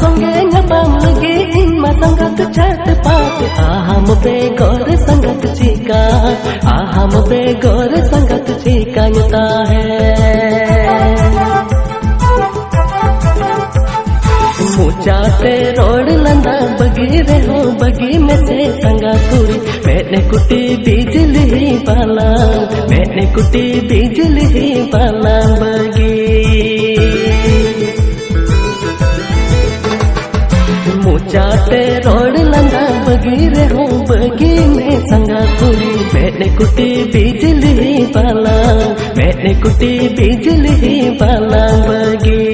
संगे नपाम लगे इनमा संगत छत पात आहाम बेगौर संगत चिका आहाम बेगौर संगत चिकायता है मुचाते रोड लंदा बगी रहो बगी में से संगा कुड़ी मैंने कुटी बिजली बाला मैंने कुटी बिजली बाला बगी मुचाते रोड लंदा बगी रहो बगी में संगा कुड़ी मैंने कुटी बिजली बाला मैंने कुटी बिजली बाला बगी।